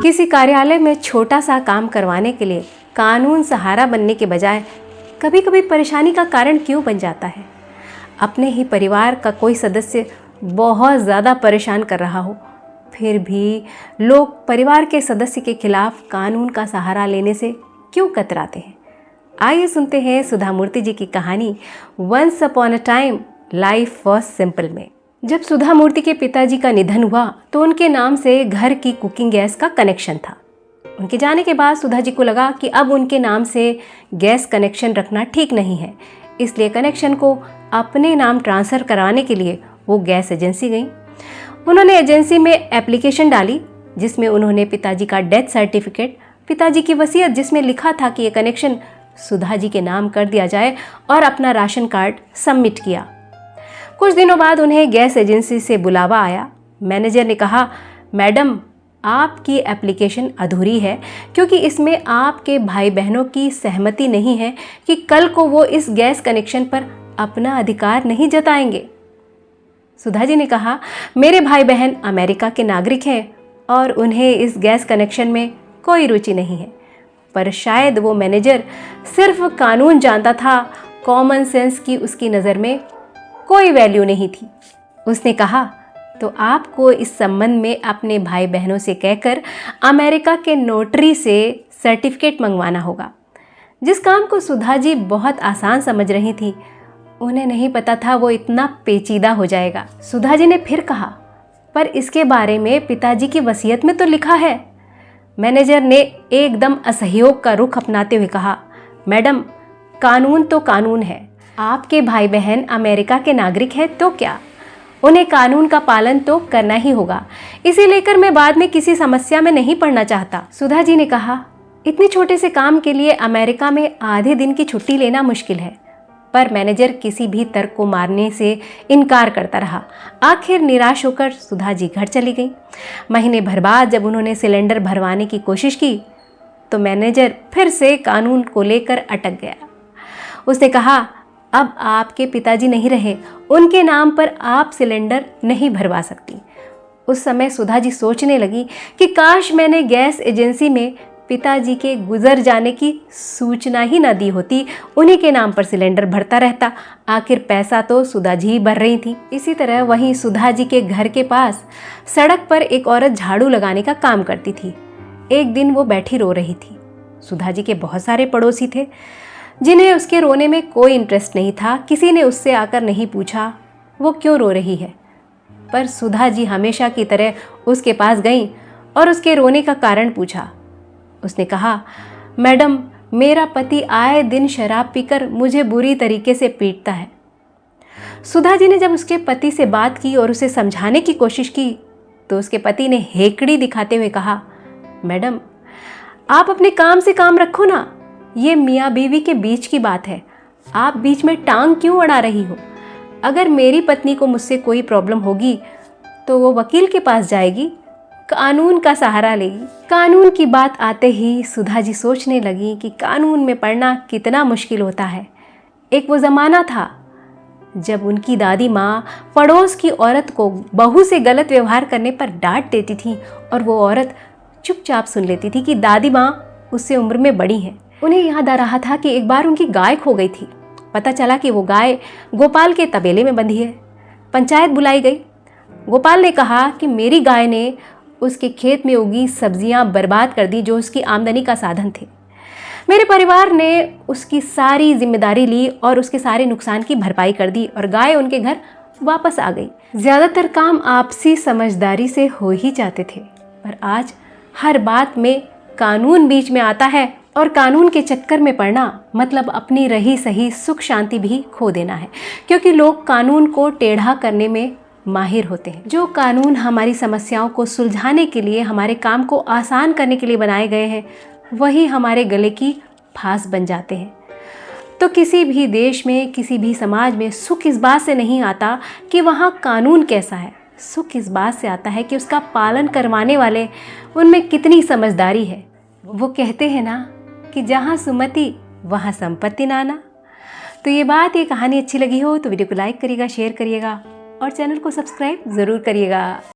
किसी कार्यालय में छोटा सा काम करवाने के लिए कानून सहारा बनने के बजाय कभी कभी परेशानी का कारण क्यों बन जाता है। अपने ही परिवार का कोई सदस्य बहुत ज़्यादा परेशान कर रहा हो, फिर भी लोग परिवार के सदस्य के खिलाफ कानून का सहारा लेने से क्यों कतराते हैं। आइए सुनते हैं सुधा मूर्ति जी की कहानी once upon a time life was simple में। जब सुधा मूर्ति के पिताजी का निधन हुआ तो उनके नाम से घर की कुकिंग गैस का कनेक्शन था। उनके जाने के बाद सुधा जी को लगा कि अब उनके नाम से गैस कनेक्शन रखना ठीक नहीं है, इसलिए कनेक्शन को अपने नाम ट्रांसफ़र कराने के लिए वो गैस एजेंसी गई। उन्होंने एजेंसी में एप्लीकेशन डाली जिसमें उन्होंने पिताजी का डेथ सर्टिफिकेट, पिताजी की वसीयत जिसमें लिखा था कि ये कनेक्शन सुधा जी के नाम कर दिया जाए, और अपना राशन कार्ड सबमिट किया। कुछ दिनों बाद उन्हें गैस एजेंसी से बुलावा आया। मैनेजर ने कहा, मैडम आपकी एप्लीकेशन अधूरी है क्योंकि इसमें आपके भाई बहनों की सहमति नहीं है कि कल को वो इस गैस कनेक्शन पर अपना अधिकार नहीं जताएंगे। सुधा जी ने कहा, मेरे भाई बहन अमेरिका के नागरिक हैं और उन्हें इस गैस कनेक्शन में कोई रुचि नहीं है। पर शायद वो मैनेजर सिर्फ कानून जानता था, कॉमन सेंस की उसकी नज़र में कोई वैल्यू नहीं थी। उसने कहा, तो आपको इस संबंध में अपने भाई बहनों से कहकर अमेरिका के नोटरी से सर्टिफिकेट मंगवाना होगा। जिस काम को सुधा जी बहुत आसान समझ रही थी, उन्हें नहीं पता था वो इतना पेचीदा हो जाएगा। सुधा जी ने फिर कहा, पर इसके बारे में पिताजी की वसीयत में तो लिखा है। मैनेजर ने एकदम असहयोग का रुख अपनाते हुए कहा, मैडम कानून तो कानून है, आपके भाई बहन अमेरिका के नागरिक हैं तो क्या, उन्हें कानून का पालन तो करना ही होगा। इसे लेकर मैं बाद में किसी समस्या में नहीं पड़ना चाहता। सुधा जी ने कहा, इतने छोटे से काम के लिए अमेरिका में आधे दिन की छुट्टी लेना मुश्किल है। पर मैनेजर किसी भी तर्क को मारने से इनकार करता रहा। आखिर निराश होकर सुधा जी घर चली गई। महीने भर बाद जब उन्होंने सिलेंडर भरवाने की कोशिश की तो मैनेजर फिर से कानून को लेकर अटक गया। उसने कहा, अब आपके पिताजी नहीं रहे, उनके नाम पर आप सिलेंडर नहीं भरवा सकती। उस समय सुधा जी सोचने लगी कि काश मैंने गैस एजेंसी में पिताजी के गुजर जाने की सूचना ही न दी होती, उन्हीं के नाम पर सिलेंडर भरता रहता। आखिर पैसा तो सुधा जी ही भर रही थी। इसी तरह वहीं सुधा जी के घर के पास सड़क पर एक औरत झाड़ू लगाने का काम करती थी। एक दिन वो बैठी रो रही थी। सुधा जी के बहुत सारे पड़ोसी थे जिन्हें उसके रोने में कोई इंटरेस्ट नहीं था। किसी ने उससे आकर नहीं पूछा वो क्यों रो रही है, पर सुधा जी हमेशा की तरह उसके पास गई और उसके रोने का कारण पूछा। उसने कहा, मैडम मेरा पति आए दिन शराब पीकर मुझे बुरी तरीके से पीटता है। सुधा जी ने जब उसके पति से बात की और उसे समझाने की कोशिश की तो उसके पति ने हेकड़ी दिखाते हुए कहा, मैडम आप अपने काम से काम रखो ना, ये मियाँ बीवी के बीच की बात है, आप बीच में टांग क्यों अड़ा रही हो। अगर मेरी पत्नी को मुझसे कोई प्रॉब्लम होगी तो वो वकील के पास जाएगी, कानून का सहारा लेगी। कानून की बात आते ही सुधा जी सोचने लगी कि कानून में पढ़ना कितना मुश्किल होता है। एक वो ज़माना था जब उनकी दादी माँ पड़ोस की औरत को बहू से गलत व्यवहार करने पर डांट देती थी और वो औरत चुपचाप सुन लेती थी कि दादी माँ उससे उम्र में बड़ी हैं। उन्हें याद आ रहा था कि एक बार उनकी गाय खो गई थी। पता चला कि वो गाय गोपाल के तबेले में बंधी है। पंचायत बुलाई गई। गोपाल ने कहा कि मेरी गाय ने उसके खेत में उगी सब्जियां बर्बाद कर दी जो उसकी आमदनी का साधन थे। मेरे परिवार ने उसकी सारी जिम्मेदारी ली और उसके सारे नुकसान की भरपाई कर दी और गाय उनके घर वापस आ गई। ज़्यादातर काम आपसी समझदारी से हो ही जाते थे, पर आज हर बात में कानून बीच में आता है और कानून के चक्कर में पड़ना मतलब अपनी रही सही सुख शांति भी खो देना है, क्योंकि लोग कानून को टेढ़ा करने में माहिर होते हैं। जो कानून हमारी समस्याओं को सुलझाने के लिए, हमारे काम को आसान करने के लिए बनाए गए हैं, वही हमारे गले की फांस बन जाते हैं। तो किसी भी देश में, किसी भी समाज में सुख इस बात से नहीं आता कि वहाँ कानून कैसा है, सुख इस बात से आता है कि उसका पालन करवाने वाले उनमें कितनी समझदारी है। वो कहते हैं ना कि जहाँ सुमति वहाँ संपत्ति नाना। तो ये कहानी अच्छी लगी हो तो वीडियो को लाइक करिएगा, शेयर करिएगा और चैनल को सब्सक्राइब ज़रूर करिएगा।